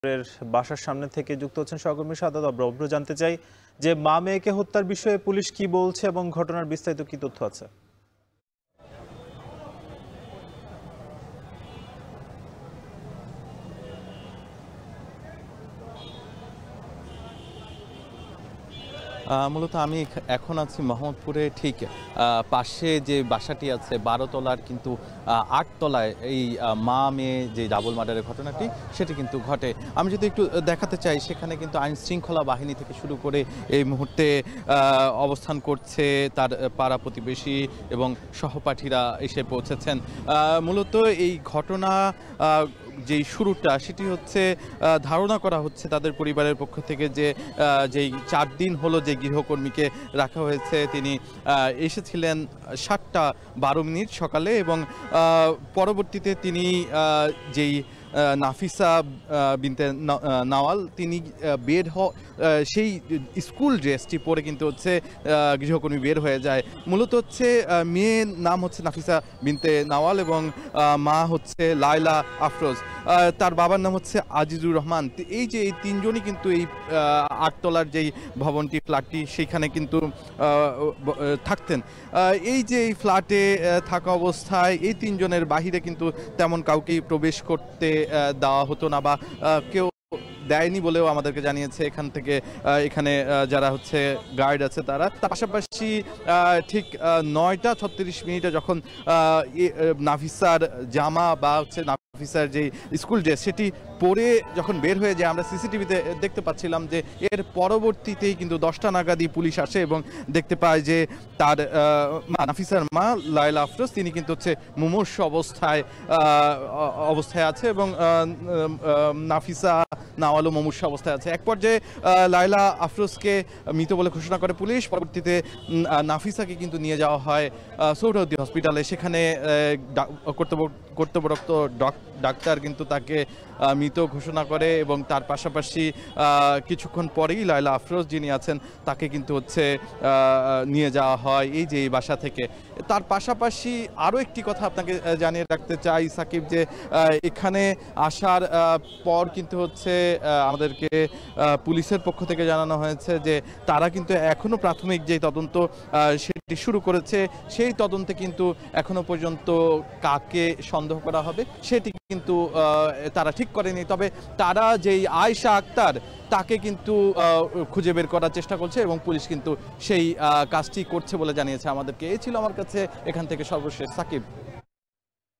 এর বাসার সামনে থেকে যুক্ত হচ্ছেন সহকর্মী শাহাদাত অব্র। জানতে চাই যে মা মেয়েকে হত্যার বিষয়ে পুলিশ কি বলছে এবং ঘটনার বিস্তারিত কি তথ্য আছে। মূলত আমি এখন আছি মোহাম্মদপুরে ঠিক পাশে যে বাসাটি আছে 12 তলার, কিন্তু 8 তলায় এই মা মেয়ে যে ডাবল মার্ডারের ঘটনাটি সেটি কিন্তু ঘটে। আমি যদি একটু দেখাতে চাই, সেখানে কিন্তু আইন শৃঙ্খলা বাহিনী থেকে শুরু করে এই মুহূর্তে অবস্থান করছে তার পাড়া প্রতিবেশী এবং সহপাঠীরা এসে পৌঁছেছেন। মূলত এই ঘটনা যেই শুরুটা সেটি হচ্ছে ধারণা করা হচ্ছে তাদের পরিবারের পক্ষ থেকে যে যেই 4 দিন হলো যে গৃহকর্মীকে রাখা হয়েছে, তিনি এসেছিলেন 7:12 সকালে এবং পরবর্তীতে তিনি যেই নাফিসা বিনতে নাওয়াল তিনি বের সেই স্কুল ড্রেসটি পরে কিন্তু হচ্ছে গৃহকর্মী বের হয়ে যায়। মূলত হচ্ছে মেয়ের নাম হচ্ছে নাফিসা বিনতে নাওয়াল এবং মা হচ্ছে লায়লা আফরোজ, তার বাবার নাম হচ্ছে আজিজুর রহমান। এই যে এই তিনজনই কিন্তু এই 8 তলার যেই ভবনটি ফ্ল্যাটটি সেখানে কিন্তু থাকতেন। এই যে এই ফ্ল্যাটে থাকা অবস্থায় এই তিনজনের বাহিরে কিন্তু তেমন কাউকেই প্রবেশ করতে দেওয়া হতো না বা কেউ দেয়নি বলেও আমাদেরকে জানিয়েছে এখানে যারা হচ্ছে গার্ড আছে তারা। তার পাশাপাশি ঠিক 9:36 যখন নাফিসার জামা বা হচ্ছে নাফিসার যে স্কুল ড্রেস সেটি পরে যখন বের হয়ে যায়, আমরা সিসিটিভিতে দেখতে পাচ্ছিলাম যে এর পরবর্তীতেই কিন্তু 10টা নাগাদই পুলিশ আসে এবং দেখতে পায় যে তার নাফিসার মা লায়লা আফরোজ তিনি কিন্তু হচ্ছে মুমূর্ষ অবস্থায় আছে এবং নাফিসা নাওয়ালও মুমূর্ষ অবস্থায় আছে। এক পর্যায়ে লায়লা আফরোজকে মৃত বলে ঘোষণা করে পুলিশ। পরবর্তীতে নাফিসাকে কিন্তু নিয়ে যাওয়া হয় সৌরউদ্দি হসপিটালে। সেখানে কর্তব্যরত ডাক্তার কিন্তু তাকে মৃত ঘোষণা করে এবং তার পাশাপাশি কিছুক্ষণ পরেই লায়লা আফরোজ যিনি আছেন তাকে কিন্তু হচ্ছে নিয়ে যাওয়া হয় এই যে এই বাসা থেকে। তার পাশাপাশি আরও একটি কথা আপনাকে জানিয়ে রাখতে চাই সাকিব, যে এখানে আসার পর কিন্তু হচ্ছে আমাদেরকে পুলিশের পক্ষ থেকে জানানো হয়েছে যে তারা কিন্তু এখনও প্রাথমিক যে তদন্ত সেটি শুরু করেছে। সেই তদন্তে কিন্তু এখনো পর্যন্ত কাকে সন্দেহ করা হবে সেটি কিন্তু তারা ঠিক করেনি। তবে তারা যেই আয়েশা আক্তার তাকে কিন্তু খুঁজে বের করার চেষ্টা করছে এবং পুলিশ কিন্তু সেই কাজটি করছে বলে জানিয়েছে আমাদেরকে। এই ছিল আমার কাছে এখান থেকে সর্বশেষ। সাকিব,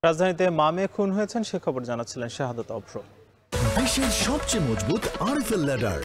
রাজধানীতে মা মেয়ে খুন হয়েছেন সে খবর জানাচ্ছিলেন শাহাদাত অব্র। বিশ্বের সবচেয়ে মজবুত আরএফএল ল্যাডার